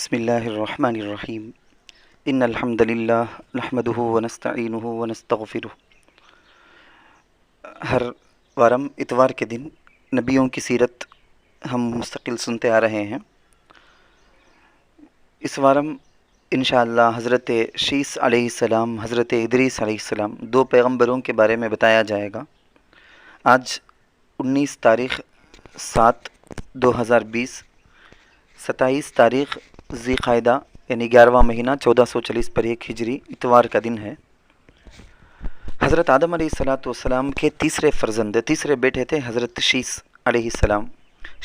بسم اللہ الرحمن الرحیم ان الحمد للہ نحمده ونستعینه ونستغفره۔ ہر وارم اتوار کے دن نبیوں کی سیرت ہم مستقل سنتے آ رہے ہیں۔ اس وارم انشاءاللہ حضرت شیس علیہ السلام، حضرت ادریس علیہ السلام، دو پیغمبروں کے بارے میں بتایا جائے گا۔ آج 19 تاریخ 7/2020، 27 تاریخ ذی قعدہ یعنی 11واں مہینہ 1440 پر ایک ہجری اتوار کا دن ہے۔ حضرت آدم علیہ السلام کے تیسرے فرزند، تیسرے بیٹے تھے حضرت شیس علیہ السلام،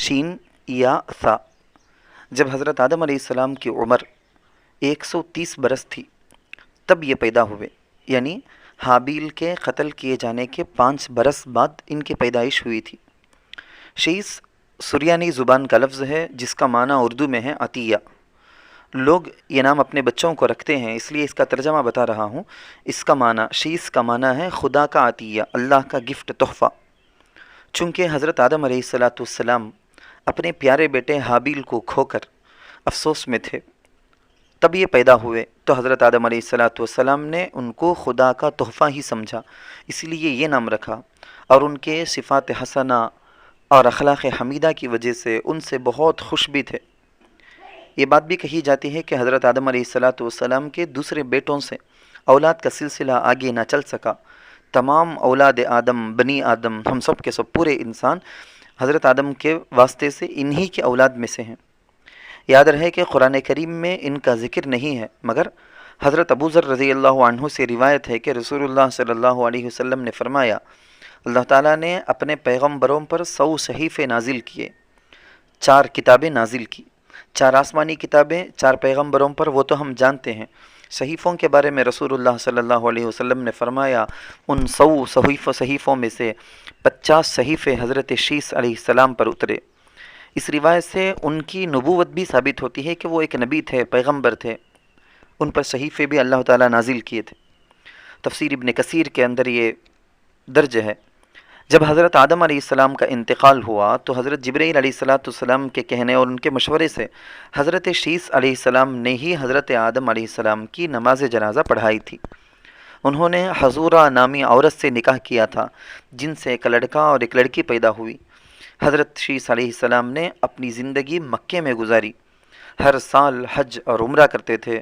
شین یا ثا۔ جب حضرت آدم علیہ السلام کی عمر 130 برس تھی تب یہ پیدا ہوئے، یعنی حابیل کے قتل کیے جانے کے 5 برس بعد ان کی پیدائش ہوئی تھی۔ شیس سریانی زبان کا لفظ ہے جس کا معنی اردو میں ہے عطیہ۔ لوگ یہ نام اپنے بچوں کو رکھتے ہیں، اس لیے اس کا ترجمہ بتا رہا ہوں۔ اس کا معنی، شیس کا معنی ہے خدا کا عطیہ، اللہ کا گفٹ، تحفہ۔ چونکہ حضرت آدم علیہ السلام اپنے پیارے بیٹے حابیل کو کھو کر افسوس میں تھے، تب یہ پیدا ہوئے، تو حضرت آدم علیہ السلام نے ان کو خدا کا تحفہ ہی سمجھا، اس لیے یہ نام رکھا، اور ان کے صفات حسنہ اور اخلاق حمیدہ کی وجہ سے ان سے بہت خوش بھی تھے۔ یہ بات بھی کہی جاتی ہے کہ حضرت آدم علیہ السلام کے دوسرے بیٹوں سے اولاد کا سلسلہ آگے نہ چل سکا۔ تمام اولاد آدم، بنی آدم، ہم سب کے سب پورے انسان حضرت آدم کے واسطے سے انہی کے اولاد میں سے ہیں۔ یاد رہے کہ قرآن کریم میں ان کا ذکر نہیں ہے، مگر حضرت ابو ذر رضی اللہ عنہ سے روایت ہے کہ رسول اللہ صلی اللہ علیہ وسلم نے فرمایا، اللہ تعالیٰ نے اپنے پیغمبروں پر 100 صحیفے نازل کیے، 4 کتابیں نازل کی، 4 آسمانی کتابیں 4 پیغمبروں پر، وہ تو ہم جانتے ہیں۔ صحیفوں کے بارے میں رسول اللہ صلی اللہ علیہ وسلم نے فرمایا، ان 100 صحیفوں میں سے 50 صحیفے حضرت شیس علیہ السلام پر اترے۔ اس روایت سے ان کی نبوت بھی ثابت ہوتی ہے کہ وہ ایک نبی تھے، پیغمبر تھے، ان پر صحیفے بھی اللہ تعالیٰ نازل کیے تھے۔ تفسیر ابن کثیر کے اندر یہ درج ہے، جب حضرت آدم علیہ السلام کا انتقال ہوا تو حضرت جبرائیل علیہ السلام کے کہنے اور ان کے مشورے سے حضرت شیس علیہ السلام نے ہی حضرت آدم علیہ السلام کی نماز جنازہ پڑھائی تھی۔ انہوں نے حضورہ نامی عورت سے نکاح کیا تھا جن سے ایک لڑکا اور ایک لڑکی پیدا ہوئی۔ حضرت شیس علیہ السلام نے اپنی زندگی مکے میں گزاری، ہر سال حج اور عمرہ کرتے تھے۔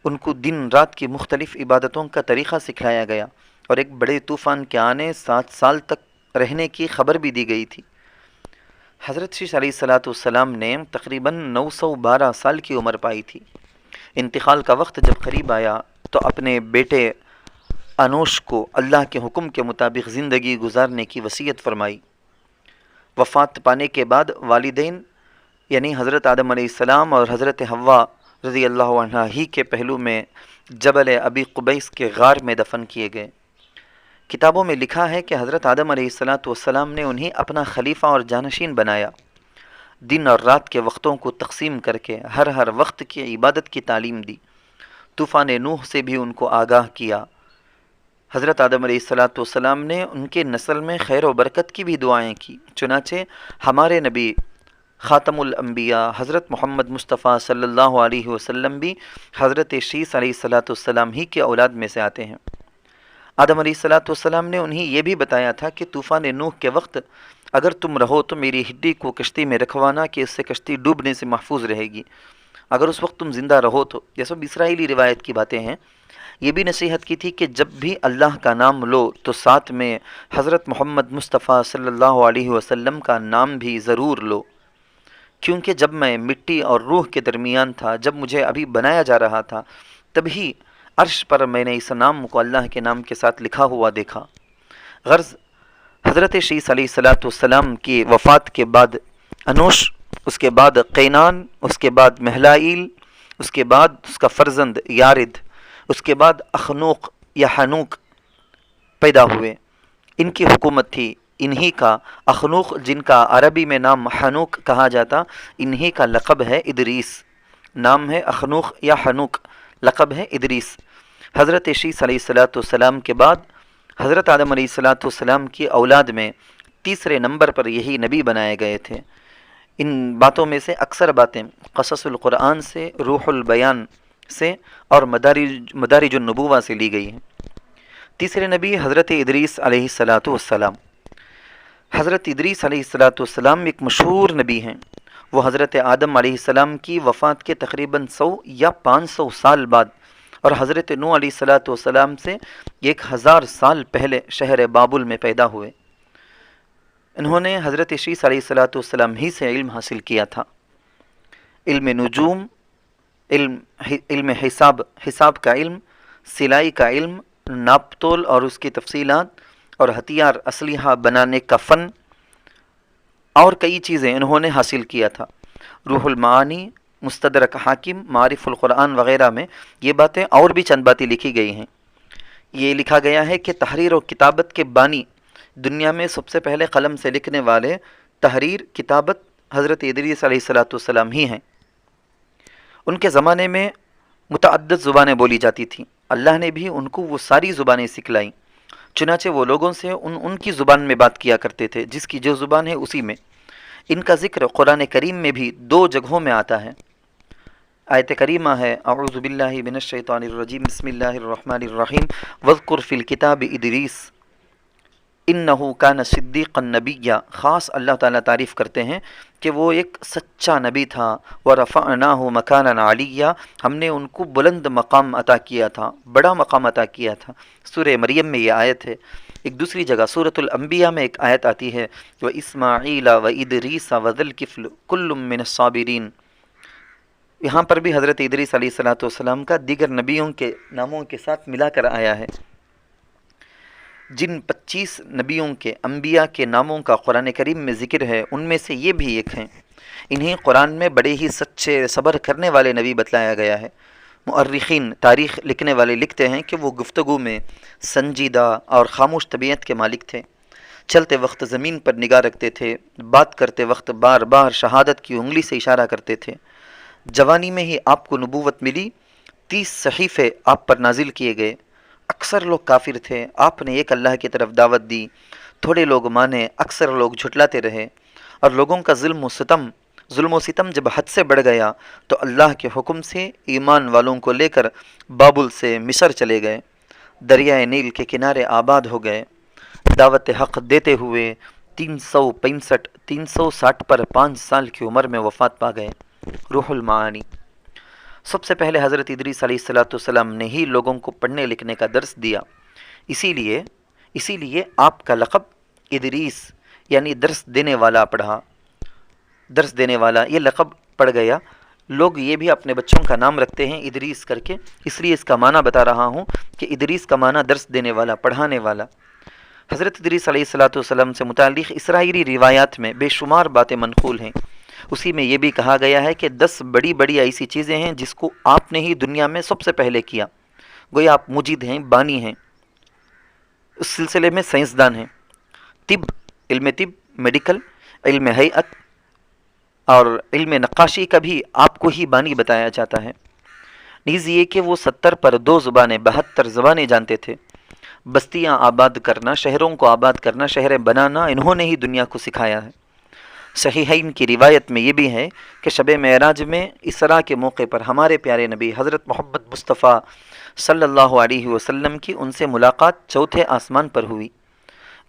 ان کو دن رات کی مختلف عبادتوں کا طریقہ سکھلایا گیا، اور ایک بڑے طوفان کے آنے 7 سال تک رہنے کی خبر بھی دی گئی تھی۔ حضرت شیس علیہ السلام نے تقریباً 912 سال کی عمر پائی تھی۔ انتقال کا وقت جب قریب آیا تو اپنے بیٹے انوش کو اللہ کے حکم کے مطابق زندگی گزارنے کی وصیت فرمائی۔ وفات پانے کے بعد والدین یعنی حضرت آدم علیہ السلام اور حضرت حوا رضی اللہ عنہ ہی کے پہلو میں جبل ابی قبیس کے غار میں دفن کیے گئے۔ کتابوں میں لکھا ہے کہ حضرت آدم علیہ السلام نے انہیں اپنا خلیفہ اور جانشین بنایا، دن اور رات کے وقتوں کو تقسیم کر کے ہر وقت کی عبادت کی تعلیم دی، طوفان نوح سے بھی ان کو آگاہ کیا۔ حضرت آدم علیہ السلام نے ان کے نسل میں خیر و برکت کی بھی دعائیں کی، چنانچہ ہمارے نبی خاتم الانبیاء حضرت محمد مصطفیٰ صلی اللہ علیہ وسلم بھی حضرت شیس علیہ السلام ہی کے اولاد میں سے آتے ہیں۔ آدم علیہ السلام نے انہیں یہ بھی بتایا تھا کہ طوفان نوح کے وقت اگر تم رہو تو میری ہڈی کو کشتی میں رکھوانا کہ اس سے کشتی ڈوبنے سے محفوظ رہے گی، اگر اس وقت تم زندہ رہو تو۔ یہ سب اسرائیلی روایت کی باتیں ہیں۔ یہ بھی نصیحت کی تھی کہ جب بھی اللہ کا نام لو تو ساتھ میں حضرت محمد مصطفیٰ صلی اللہ علیہ وسلم کا نام بھی ضرور لو، کیونکہ جب میں مٹی اور روح کے درمیان تھا، جب مجھے ابھی بنایا جا رہا تھا، تبھی عرش پر میں نے اس نام کو اللہ کے نام کے ساتھ لکھا ہوا دیکھا۔ غرض حضرت شیس علیہ السلام کی وفات کے بعد انوش، اس کے بعد قینان، اس کے بعد مہلائیل، اس کے بعد اس کا فرزند یارد، اس کے بعد اخنوق یا حنوق پیدا ہوئے۔ ان کی حکومت تھی۔ انہی کا اخنوق، جن کا عربی میں نام حنوق کہا جاتا، انہی کا لقب ہے ادریس۔ نام ہے اخنوق یا حنوق، لقب ہے ادریس۔ حضرت شیس علیہ السلام کے بعد حضرت آدم علیہ السلام کی اولاد میں تیسرے نمبر پر یہی نبی بنائے گئے تھے۔ ان باتوں میں سے اکثر باتیں قصص القرآن سے، روح البیان سے اور مدارج النبوہ سے لی گئی ہیں۔ تیسرے نبی حضرت ادریس علیہ الصلاۃ والسلام۔ حضرت ادریس علیہ الصلاۃ والسلام ایک مشہور نبی ہیں۔ وہ حضرت آدم علیہ السلام کی وفات کے تقریباً 100 یا 500 سال بعد اور حضرت نوح علیہ الصلاۃ والسلام سے 1000 سال پہلے شہر بابل میں پیدا ہوئے۔ انہوں نے حضرت شیس علیہ الصلاۃ والسلام ہی سے علم حاصل کیا تھا، علم نجوم، علم حساب کا علم، سلائی کا علم، ناپ تول اور اس کی تفصیلات اور ہتھیار اسلحہ بنانے کا فن اور کئی چیزیں انہوں نے حاصل کیا تھا۔ روح المعانی، مستدرک حاکم، معارف القرآن وغیرہ میں یہ باتیں اور بھی چند باتیں لکھی گئی ہیں۔ یہ لکھا گیا ہے کہ تحریر و کتابت کے بانی، دنیا میں سب سے پہلے قلم سے لکھنے والے تحریر کتابت حضرت ادریس علیہ الصلاۃ والسلام ہی ہیں۔ ان کے زمانے میں متعدد زبانیں بولی جاتی تھیں، اللہ نے بھی ان کو وہ ساری زبانیں سکھلائیں، چنانچہ وہ لوگوں سے ان کی زبان میں بات کیا کرتے تھے، جس کی جو زبان ہے اسی میں۔ ان کا ذکر قرآن کریم میں بھی 2 جگہوں میں آتا ہے۔ آیت کریمہ ہے اعوذ باللہ من الشیطان الرجیم بسم اللہ الرحمن الرحیم واذکر فی الکتاب ادریس انہ کان صدیقا نبیا۔ خاص اللہ تعالیٰ تعریف کرتے ہیں کہ وہ ایک سچا نبی تھا، ورفعناہ مکانا علیہ، ہم نے ان کو بلند مقام عطا کیا تھا، بڑا مقام عطا کیا تھا۔ سورہ مریم میں یہ آیت ہے۔ ایک دوسری جگہ سورۃ الانبیاء میں ایک آیت آتی ہے واسماعیل وادریس وذل کفل کل من الصابرین۔ یہاں پر بھی حضرت ادریس علیہ الصلاۃ والسلام کا دیگر نبیوں کے ناموں کے ساتھ ملا کر آیا ہے۔ جن 25 نبیوں کے انبیاء کے ناموں کا قرآن کریم میں ذکر ہے، ان میں سے یہ بھی ایک ہیں۔ انہیں قرآن میں بڑے ہی سچے صبر کرنے والے نبی بتلایا گیا ہے۔ مؤرخین، تاریخ لکھنے والے لکھتے ہیں کہ وہ گفتگو میں سنجیدہ اور خاموش طبیعت کے مالک تھے، چلتے وقت زمین پر نگاہ رکھتے تھے، بات کرتے وقت بار بار شہادت کی انگلی سے اشارہ کرتے تھے۔ جوانی میں ہی آپ کو نبوت ملی، 30 صحیفے آپ پر نازل کیے گئے۔ اکثر لوگ کافر تھے، آپ نے ایک اللہ کی طرف دعوت دی، تھوڑے لوگ مانے، اکثر لوگ جھٹلاتے رہے، اور لوگوں کا ظلم و ستم جب حد سے بڑھ گیا تو اللہ کے حکم سے ایمان والوں کو لے کر بابل سے مصر چلے گئے، دریائے نیل کے کنارے آباد ہو گئے، دعوت حق دیتے ہوئے 360 پر 5 سال کی عمر میں وفات پا گئے۔ روح المعانی۔ سب سے پہلے حضرت ادریس علیہ الصلاۃ والسلام نے ہی لوگوں کو پڑھنے لکھنے کا درس دیا، اسی لیے آپ کا لقب ادریس یعنی درس دینے والا یہ لقب پڑ گیا۔ لوگ یہ بھی اپنے بچوں کا نام رکھتے ہیں ادریس کر کے، اس لیے اس کا معنی بتا رہا ہوں کہ ادریس کا معنی درس دینے والا، پڑھانے والا۔ حضرت ادریس علیہ الصلاۃ والسلام سے متعلق اسرائیلی روایات میں بے شمار باتیں منقول ہیں۔ اسی میں یہ بھی کہا گیا ہے کہ 10 بڑی ایسی چیزیں ہیں جس کو آپ نے ہی دنیا میں سب سے پہلے کیا، گویا آپ مجید ہیں، بانی ہیں، اس سلسلے میں سائنسدان ہیں۔ علم طب، میڈیکل، علم ہیئت اور علم نقاشی کا بھی آپ کو ہی بانی بتایا جاتا ہے۔ نیز یہ کہ وہ 70 پر 2 زبانیں، 72 زبانیں جانتے تھے۔ بستیاں آباد کرنا، شہروں کو آباد کرنا، شہریں بنانا انہوں نے ہی دنیا کو سکھایا ہے۔ صحیحین کی روایت میں یہ بھی ہے کہ شب معراج میں اسراء کے موقع پر ہمارے پیارے نبی حضرت محمد مصطفیٰ صلی اللہ علیہ وسلم کی ان سے ملاقات 4تھے آسمان پر ہوئی،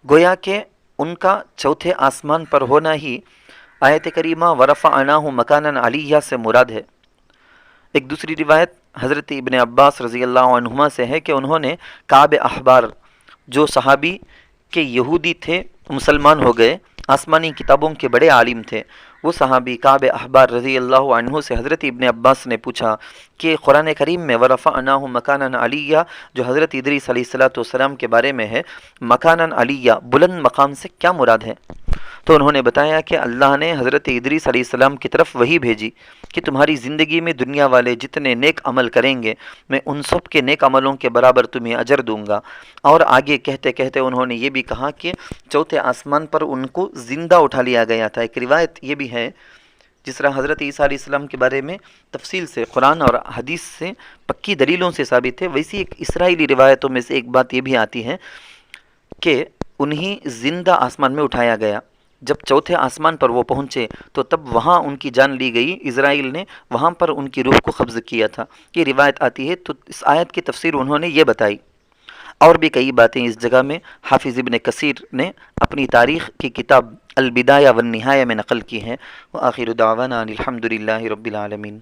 گویا کہ ان کا 4تھے آسمان پر ہونا ہی آیت کریمہ ورفعناہ مکانا علیہ سے مراد ہے۔ ایک دوسری روایت حضرت ابن عباس رضی اللہ عنہما سے ہے کہ انہوں نے کعب احبار، جو صحابی کے یہودی تھے مسلمان ہو گئے، آسمانی کتابوں کے بڑے عالم تھے، وہ صحابی کعب احبار رضی اللہ عنہ سے حضرت ابن عباس نے پوچھا کہ قرآن کریم میں ورفعناہ مکانا علیہ جو حضرت ادریس علیہ الصلاۃ والسلام کے بارے میں ہے، مکانا علیہ بلند مقام سے کیا مراد ہے؟ تو انہوں نے بتایا کہ اللہ نے حضرت ادریس علیہ السلام کی طرف وحی بھیجی کہ تمہاری زندگی میں دنیا والے جتنے نیک عمل کریں گے میں ان سب کے نیک عملوں کے برابر تمہیں اجر دوں گا۔ اور آگے کہتے کہتے انہوں نے یہ بھی کہا کہ 4تھے آسمان پر ان کو زندہ اٹھا لیا گیا تھا۔ ایک روایت یہ بھی ہے، جس طرح حضرت عیسیٰ علیہ السلام کے بارے میں تفصیل سے قرآن اور حدیث سے پکی دلیلوں سے ثابت ہے، ویسی ایک اسرائیلی روایتوں میں سے ایک بات یہ بھی آتی ہے کہ انہیں زندہ آسمان میں اٹھایا گیا۔ جب چوتھے آسمان پر وہ پہنچے تو تب وہاں ان کی جان لی گئی، اسرائیل نے وہاں پر ان کی روح کو قبض کیا تھا، یہ روایت آتی ہے۔ تو اس آیت کی تفسیر انہوں نے یہ بتائی، اور بھی کئی باتیں اس جگہ میں حافظ ابن کثیر نے اپنی تاریخ کی کتاب البدایہ والنہایہ میں نقل کی ہیں۔ وآخر دعوانا الحمد للہ رب العالمین۔